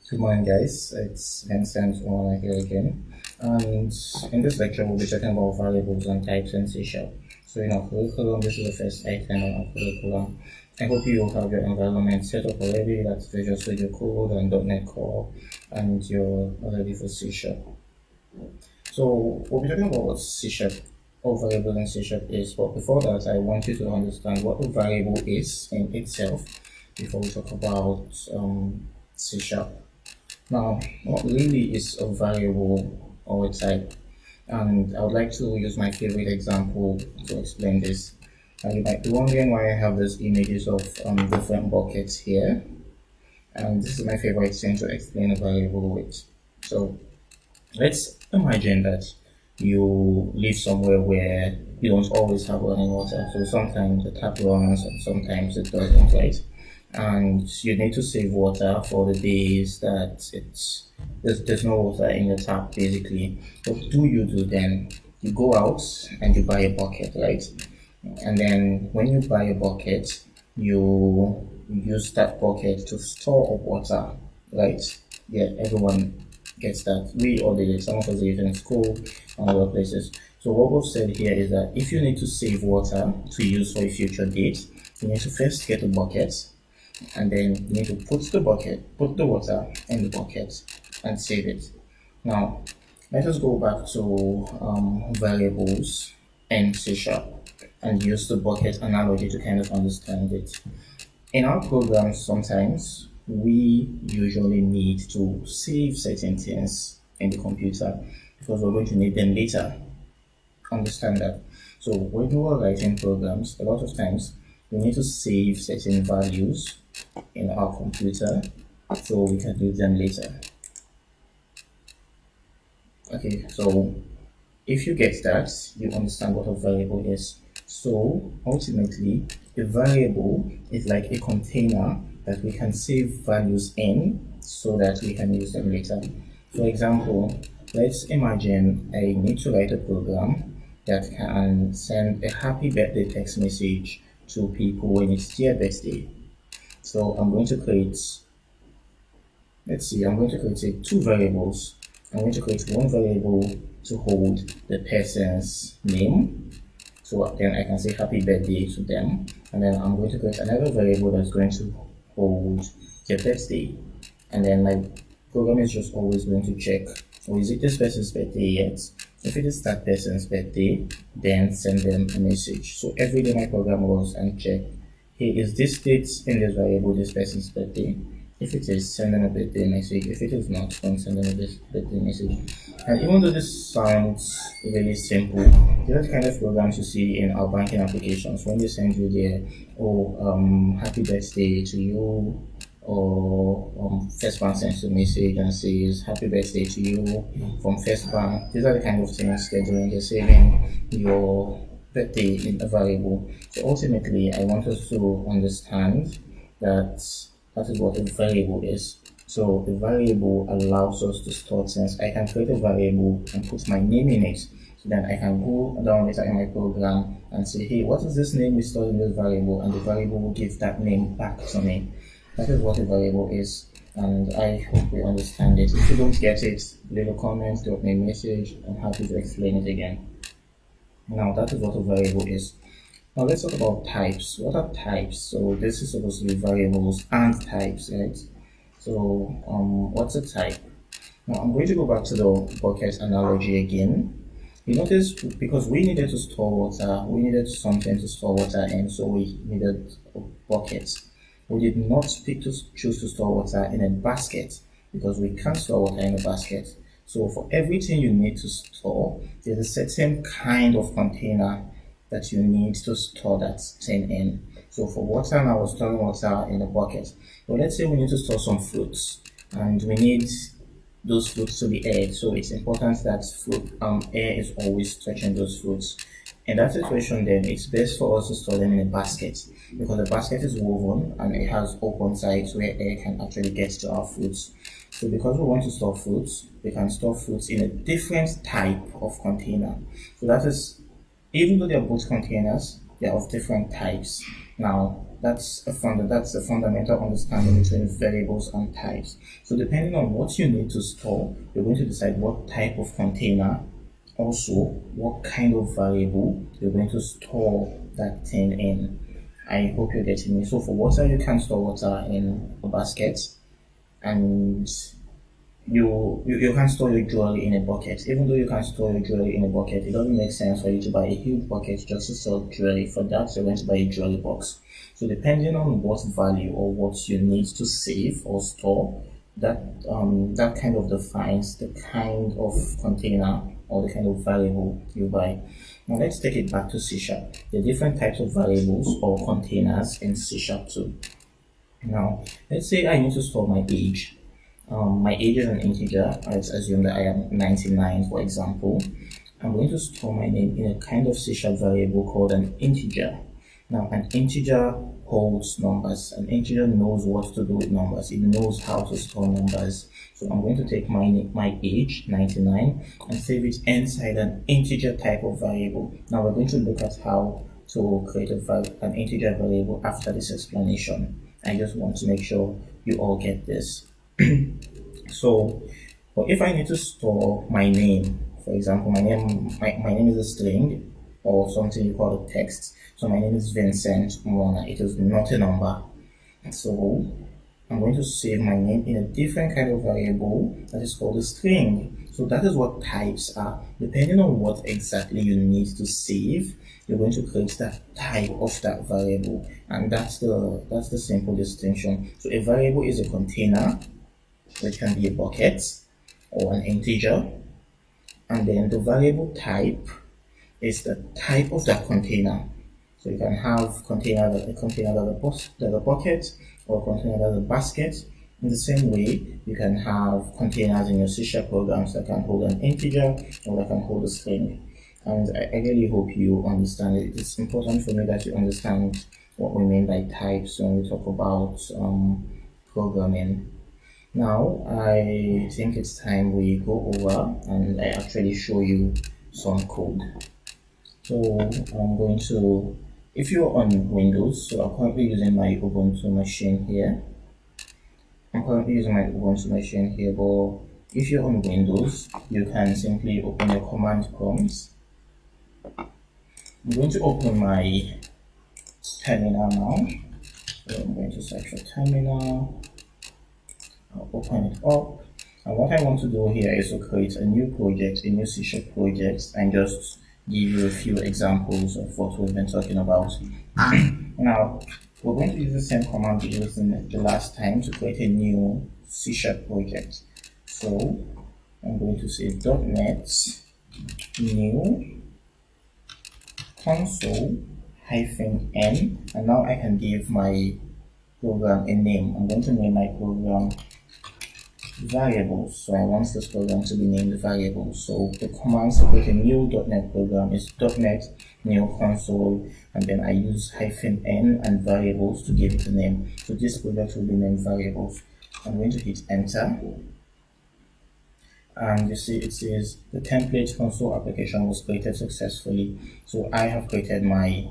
Good morning, guys. It's Vincent Omona here again. And in this lecture, we'll be talking about variables and types in C Sharp. So, in our curriculum, this is the first item on our curriculum. I hope you all have your environment set up already. That's Visual Studio Code and .NET Core, and you're ready for C Sharp. So, we'll be talking about what C Sharp or variable in C Sharp is. But before that, I want you to understand what a variable is in itself before we talk about C Sharp. Now, what really is a variable or a type? And I would like to use my favorite example to explain this. And you might be wondering why I have these images of different buckets here. And this is my favorite thing to explain a variable with. So let's imagine that you live somewhere where you don't always have running water. So sometimes the tap runs and sometimes it doesn't, right? And you need to save water for the days that there's no water in the tap basically. What do you do then? You go out and you buy a bucket, right? And then when you buy a bucket, you use that bucket to store up water, right? Yeah, everyone gets that. We all did it. Some of us did it in school and other places. So what we've said here is that if you need to save water to use for a future date, you need to first get a bucket, and then you need to put the water in the bucket and save it. Now, let us go back to variables in C Sharp and use the bucket analogy to kind of understand it. In our programs, sometimes we usually need to save certain things in the computer because we're going to need them later. Understand that. So when we are writing programs, a lot of times we need to save certain values in our computer so we can use them later. Okay, so if you get that, you understand what a variable is. So ultimately, a variable is like a container that we can save values in so that we can use them later. For example, let's imagine I need to write a program that can send a happy birthday text message to people when it's their birthday. So I'm going to create, I'm going to create two variables. I'm going to create one variable to hold the person's name. So then I can say happy birthday to them. And then I'm going to create another variable that's going to hold their birthday. And then my program is just always going to check, is it this person's birthday yet? If it is that person's birthday, then send them a message. So every day my program goes and check, hey, is this date in this variable this person's birthday? If it is, send them a birthday message. If it is not, don't send them a birthday message. And even though this sounds really simple, these are the kind of programs you see in our banking applications. When they send you their, happy birthday to you, or First Bank sends a message and says happy birthday to you from First Bank. These are the kind of things they're doing. They're saving your birthday in a variable. So ultimately, I want us to understand that that is what a variable is. So a variable allows us to store things. I can create a variable and put my name in it. So then I can go down later in my program and say, hey, what is this name we stored in this variable? And the variable will give that name back to me. That is what a variable is, and I hope you understand it. If you don't get it, leave a comment, drop me a message. I'm happy to explain it again. Now that is what a variable is. Now let's talk about types. What are types? So this is supposed to be variables and types, right? So what's a type? Now I'm going to go back to the bucket analogy again. You notice because we needed to store water, we needed something to store water in, so we needed a bucket. We did not choose to store water in a basket because we can't store water in a basket. So for everything you need to store, there's a certain kind of container that you need to store that thing in. So for water, now we're storing water in a bucket. But let's say we need to store some fruits and we need those fruits to be aired. So it's important that air is always touching those fruits. In that situation, then it's best for us to store them in a basket because the basket is woven and it has open sides where air can actually get to our fruits. So because we want to store fruits, we can store fruits in a different type of container. So that is, even though they're both containers, they're of different types. Now, that's a fundamental understanding between variables and types. So depending on what you need to store, you're going to decide what type of container, also what kind of variable you're going to store that thing in. I hope you're getting me. So for water, you can store water in a basket, and you can store your jewelry in a bucket. Even though you can store your jewelry in a bucket, it doesn't make sense for you to buy a huge bucket just to store jewelry. For that, you're going to buy a jewelry box. So depending on what value or what you need to save or store, that kind of defines the kind of container or the kind of variable you buy. Now let's take it back to C#. The different types of variables or containers in C# too. Now let's say I need to store my age. My age is an integer. Let's assume that I am 99, for example. I'm going to store my name in a kind of C# variable called an integer. Now, an integer holds numbers. An integer knows what to do with numbers. It knows how to store numbers. So I'm going to take my age, 99, and save it inside an integer type of variable. Now we're going to look at how to create an integer variable after this explanation. I just want to make sure you all get this. So, but if I need to store my name, for example, my name is a string or something you call a text. So my name is Vincent Mwana. It is not a number. So I'm going to save my name in a different kind of variable that is called a string. So that is what types are. Depending on what exactly you need to save, you're going to create that type of that variable, and that's the simple distinction. So a variable is a container, which can be a bucket or an integer, and then the variable type is the type of that container. So you can have a container that a bucket, or a container that's a basket. In the same way, you can have containers in your C# programs that can hold an integer or that can hold a string. And I really hope you understand it. It's important for me that you understand what we mean by types when we talk about programming. Now, I think it's time we go over and I actually show you some code. So I'm going to, if you're on Windows, so I'm currently using my Ubuntu machine here. But if you're on Windows, you can simply open your command prompt. I'm going to open my terminal now. So I'm going to search for terminal. I'll open it up. And what I want to do here is to create a new project, a new C# project, and just give you a few examples of what we've been talking about. Now, we're going to use the same command we used in the last time to create a new C# project. So I'm going to say .NET new console-n, and now I can give my program a name. I'm going to name my program variables. So I want this program to be named variables. So the command to create a new .NET program is .NET new console, and then I use -n and variables to give it a name. So this project will be named variables. I'm going to hit enter, and you see it says the template console application was created successfully. So I have created my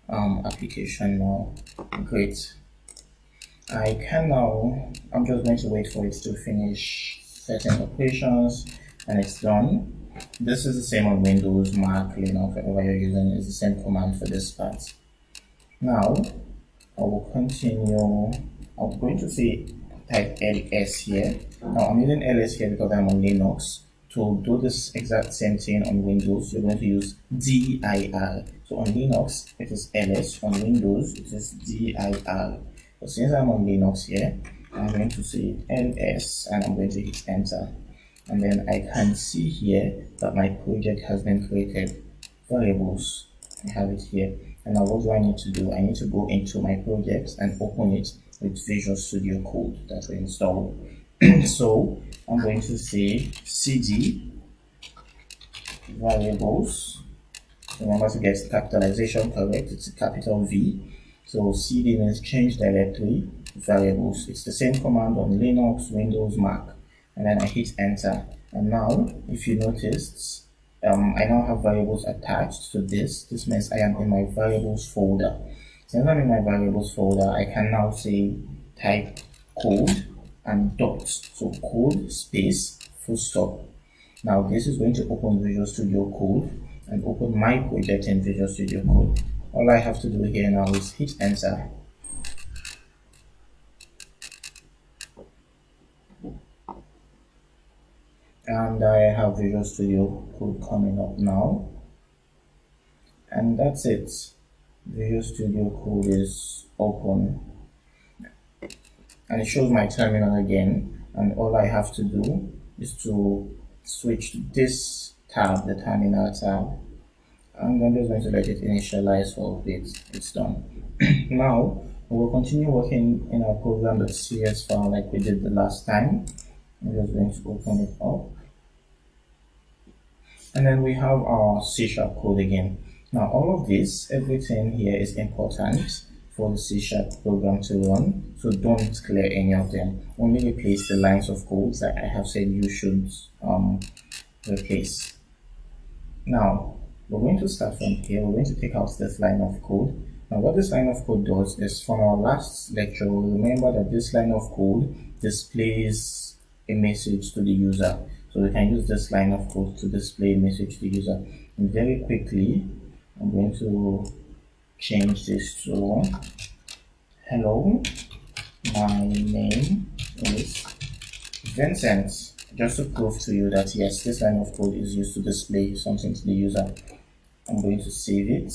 application now. Great. I can now, I'm just going to wait for it to finish certain operations, and it's done. This is the same on Windows, Mac, Linux, whatever you're using, is the same command for this part. Now, I will continue. I'm going to say type ls here. Now, I'm using ls here because I'm on Linux. To do this exact same thing on Windows, you're going to use dir. So on Linux, it is ls. On Windows, it is dir. But since I'm on Linux here, I'm going to say ls and I'm going to hit enter. And then I can see here that my project has been created. Variables, I have it here. And now what do I need to do? I need to go into my project and open it with Visual Studio Code that we installed. So I'm going to say cd variables. Remember to get capitalization correct, it's a capital V. So cd means change directory, variables. It's the same command on Linux, Windows, Mac. And then I hit enter. And now, if you noticed, I now have variables attached to this. This means I am in my variables folder. Since I'm in my variables folder, I can now say type code and dot. So code space full stop. Now this is going to open Visual Studio Code and open my project in Visual Studio Code. All I have to do here now is hit enter. And I have Visual Studio Code coming up now. And that's it. Visual Studio Code is open. And it shows my terminal again. And all I have to do is to switch to this tab, the terminal tab. And I'm just going to let it initialize for a bit. It's done. Now, we'll continue working in our program.cs file like we did the last time. I'm just going to open it up. And then we have our C# code again. Now all of this, everything here is important for the C# program to run, so don't clear any of them. Only replace the lines of codes that I have said you should replace. Now we're going to start from here. We're going to take out this line of code. Now what this line of code does is, from our last lecture, remember that this line of code displays a message to the user. So we can use this line of code to display a message to the user. And very quickly, I'm going to change this to hello, my name is Vincent, just to prove to you that yes, this line of code is used to display something to the user. I'm going to save it,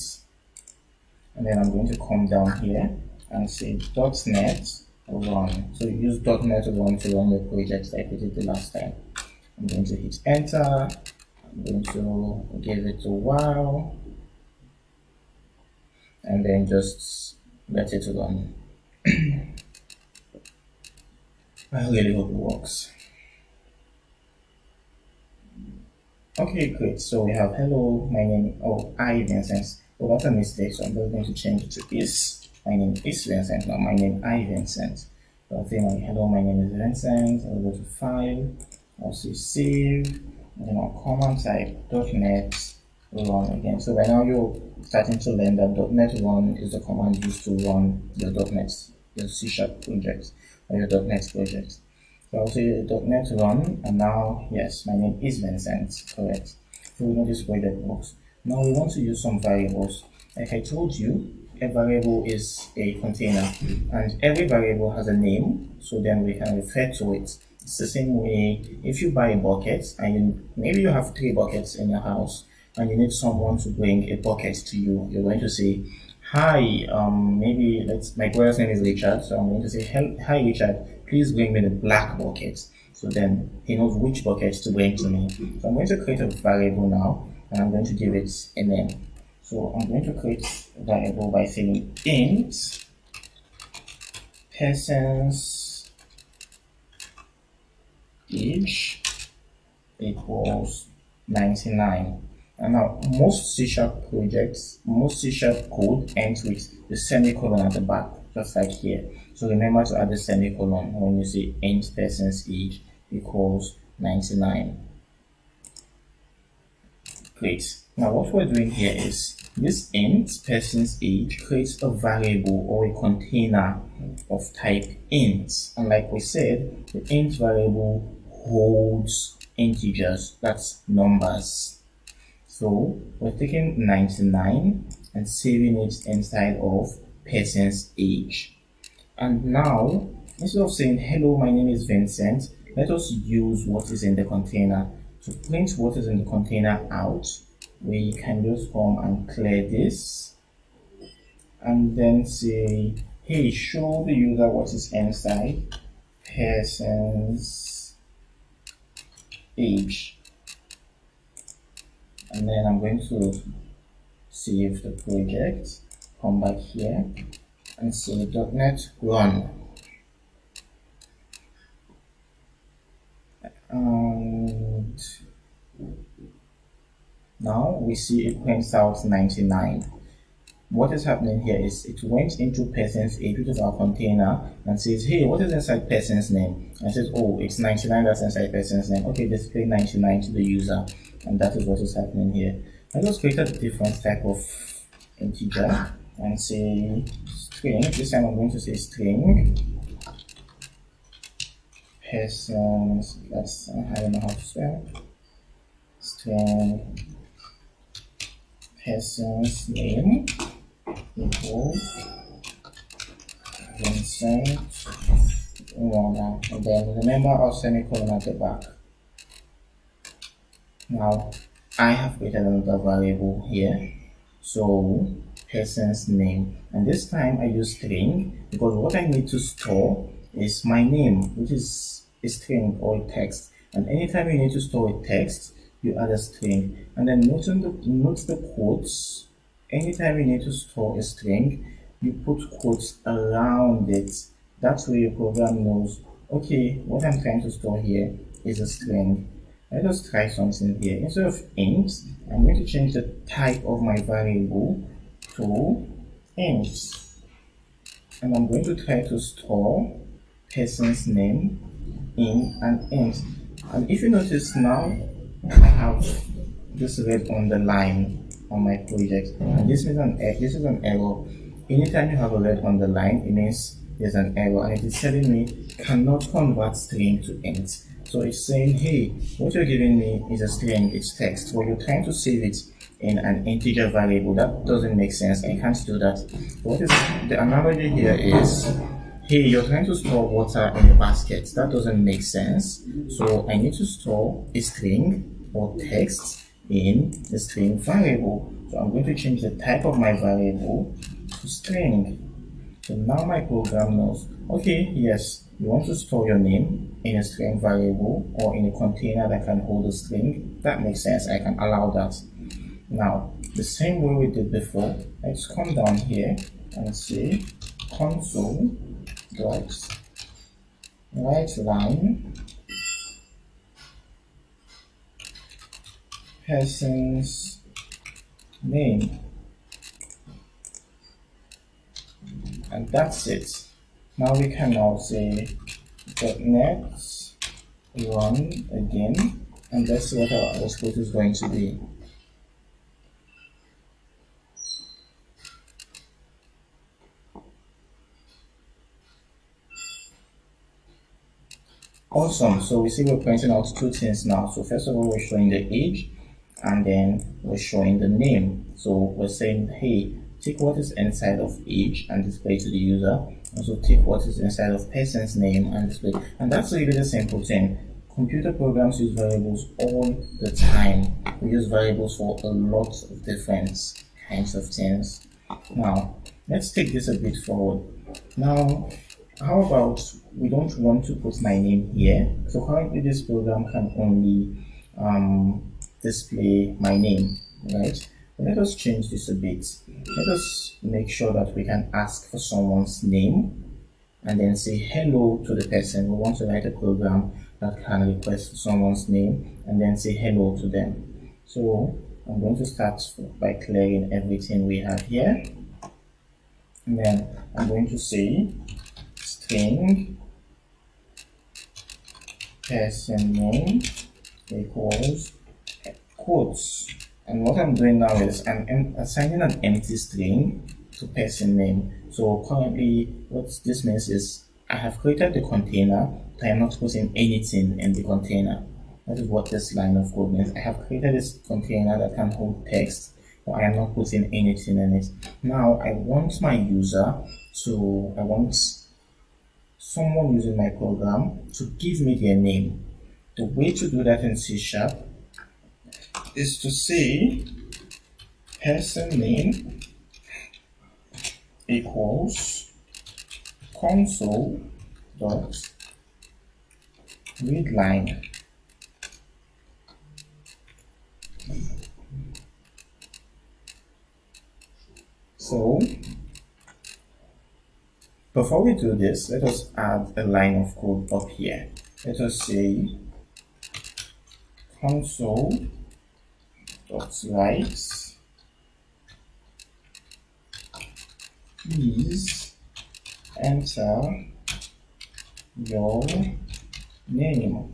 and then I'm going to come down here and say .NET run. So use .NET run to run the project like we did the last time. I'm going to hit enter. I'm going to give it a while and then just let it run. I really hope it works. Okay, great. So we have hello, my name, Vincent. Oh, that's a mistake, so I'm just going to change it to is. My name is Vincent, not my name Vincent. So I'll say hello, my name is Vincent. I'll go to file, I'll say save, and then I'll command type .NET run again. So right now you're starting to learn that .NET run is the command used to run your .NET, your C# project or your .NET project. So I'll say .NET run, and now yes, my name is Vincent, correct. So we know this project works. Now we want to use some variables. Like I told you, a variable is a container, and every variable has a name, so then we can refer to it. It's the same way if you buy a bucket and maybe you have 3 buckets in your house and you need someone to bring a bucket to you. You're going to say, hi, maybe my brother's name is Richard, so I'm going to say, hi Richard, please bring me the black bucket. So then he knows which bucket to bring to me. So I'm going to create a variable now, and I'm going to give it a name. So I'm going to create a variable by saying int person's age equals 99. And now most C# projects, most C# code ends with the semicolon at the back, just like here. So remember to add the semicolon when you say int person's age equals 99. Great. Now what we're doing here is this int person's age creates a variable or a container of type int. And like we said, the int variable holds integers, that's numbers. So we're taking 99 and saving it inside of person's age. And now, instead of saying hello, my name is Vincent, let us use what is in the container. To print what is in the container out, we can just come and clear this and then say, hey, show the user what is inside person's age. And then I'm going to save the project, come back here and say .NET run. And now we see it prints out 99. What is happening here is it went into person's age, which is our container, and says, hey, what is inside person's name? And it says, oh, it's 99 that's inside person's name. Okay, display 99 to the user. And that is what is happening here. I just created a different type of integer. and say string. This time I'm going to say string persons. I don't know how to spell. String person's name equals Vincent Wanda, and then remember our semicolon at the back. Now I have created another variable here, so person's name, and this time I use string because what I need to store is my name, which is a string or a text, and anytime you need to store a text you add a string. And then note the quotes. Anytime you need to store a string you put quotes around it. That's where your program knows, okay, what I'm trying to store here is a string. Let us try something here. Instead of int, I'm going to change the type of my variable to int, and I'm going to try to store person's name in an int. And if you notice now, I have this red underline on my project, and this is an error. Anytime you have a red underline, it means there's an error, and it is telling me cannot convert string to int. So it's saying, hey, what you're giving me is a string, it's text, but you're trying to save it in an integer variable. That doesn't make sense. I can't do that. What is the analogy here is, hey, you're trying to store water in a basket. That doesn't make sense. So I need to store a string or text in the string variable. So I'm going to change the type of my variable to string. So now my program knows, okay, yes, you want to store your name in a string variable or in a container that can hold a string. That makes sense. I can allow that. Now, the same way we did before, let's come down here and say console dot write line person's name, and that's it. Now we can now say .NET run again, and let's see what our output is going to be. Awesome. So we see we're printing out two things now. So first of all, we're showing the age, and then we're showing the name. So we're saying, hey, take what is inside of age and display to the user. Also take what is inside of person's name and display. And that's really the simple thing. Computer programs use variables all the time. We use variables for a lot of different kinds of things. Now, let's take this a bit forward. Now, how about we don't want to put my name here? So currently this program can only display my name, right? Let us change this a bit. Let us make sure that we can ask for someone's name and then say hello to the person. We want to write a program that can request someone's name and then say hello to them. So I'm going to start by clearing everything we have here. And then I'm going to say string person name equals quotes. And what I'm doing now is I'm assigning an empty string to person name. So currently what this means is I have created the container, but I am not putting anything in the container. That is what this line of code means. I have created this container that can hold text, but I am not putting anything in it. Now I want someone using my program to give me their name. The way to do that in C# is to say person name equals console dot read line. So before we do this, let us add a line of code up here. Let us say console dot write please enter your name.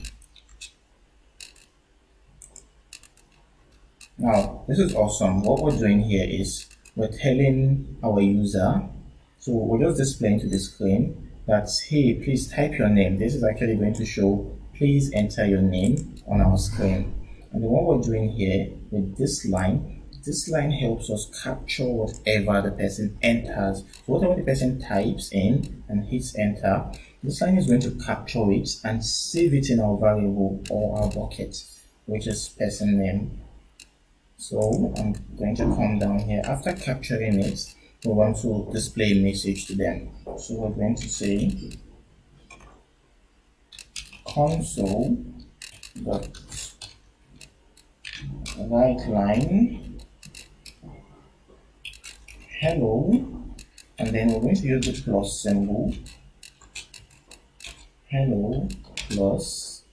Now this is awesome. What we're doing here is we're telling our user, so we're just displaying to the screen that, hey, please type your name. This is actually going to show, please enter your name on our screen. And then what we're doing here with this line helps us capture whatever the person enters. So whatever the person types in and hits enter, this line is going to capture it and save it in our variable or our bucket, which is person name. So I'm going to come down here. After capturing it, we want to display a message to them. So we're going to say console dot write line hello, and then we're going to use the plus symbol, hello plus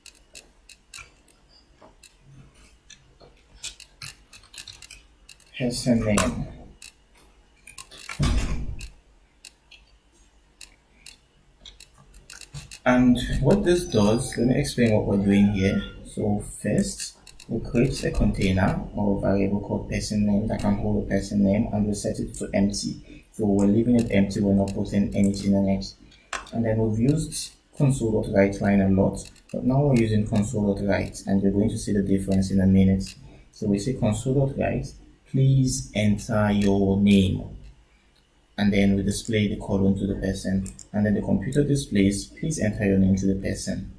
person name. And what this does, let me explain what we're doing here. So first, we create a container or variable called person name that can hold a person name, and we set it to empty. So we're leaving it empty, we're not putting anything in it. And then we've used console.writeLine a lot, but now we're using console.write, and you're going to see the difference in a minute. So we say console.write, please enter your name, and then we display the column to the person, and then the computer displays, please enter your name to the person.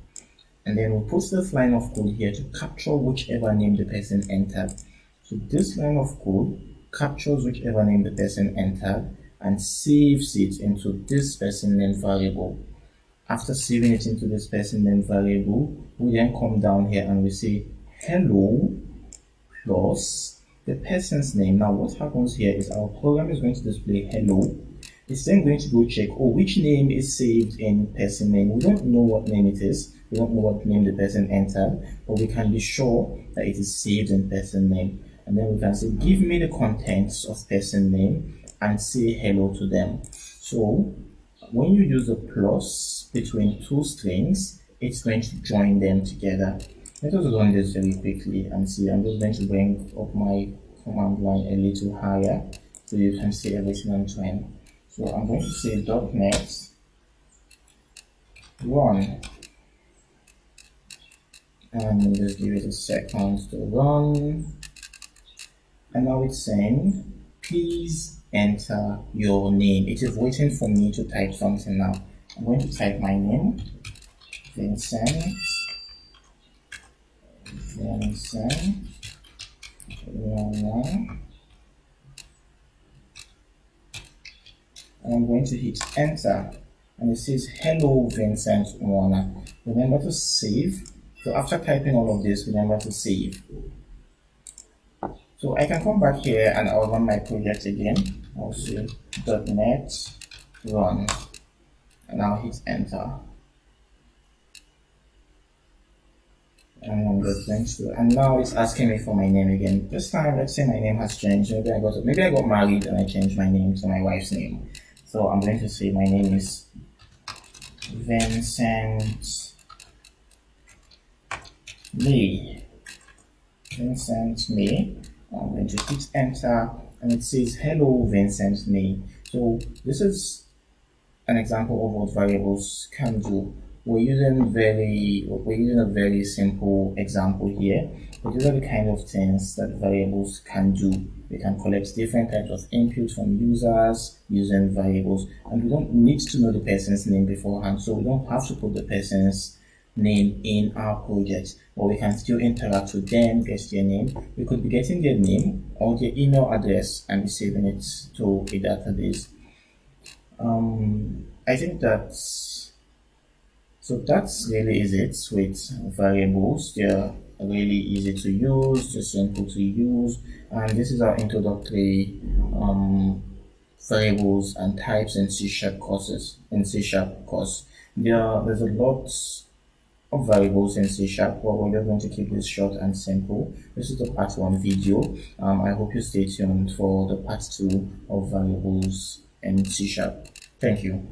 And then we put this line of code here to capture whichever name the person entered. So this line of code captures whichever name the person entered and saves it into this person name variable. After saving it into this person name variable, we then come down here and we say hello plus the person's name. Now what happens here is our program is going to display hello. It's then going to go check, oh, which name is saved in person name. We don't know what name it is. We don't know what name the person entered, but we can be sure that it is saved in person name. And then we can say, give me the contents of person name and say hello to them. So when you use a plus between two strings, it's going to join them together. Let us run this very quickly and see. I'm just going to bring up my command line a little higher so you can see everything I'm trying. So I'm going to say .NET run, and just give it a second to run. And now it's saying, please enter your name. It is waiting for me to type something now. I'm going to type my name, Vincent. And I'm going to hit enter, and it says hello Vincent Warner. Remember to save. So after typing all of this, remember to save. So I can come back here and I'll run my project again. I'll say .NET run, and I'll hit enter. And I'm just going to, and now it's asking me for my name again. This time, let's say my name has changed. Maybe I got married and I changed my name to my wife's name. So I'm going to say my name is Vincent May. Vincent May. I'm going to hit enter, and it says hello Vincent May. So this is an example of what variables can do. We're using a very simple example here, but these are the kind of things that variables can do. We can collect different types of input from users using variables, and we don't need to know the person's name beforehand, so we don't have to put the person's name in our project, but we can still interact with them, get their name. We could be getting their name or their email address and be saving it to a database. I think that's really is it with variables. They're really easy to use, just simple to use, and this is our introductory variables and types in C# courses. Course, there's a lot of variables in C#, but we're just going to keep this short and simple. This is the part 1 video. I hope you stay tuned for the part 2 of variables in C#. Thank you.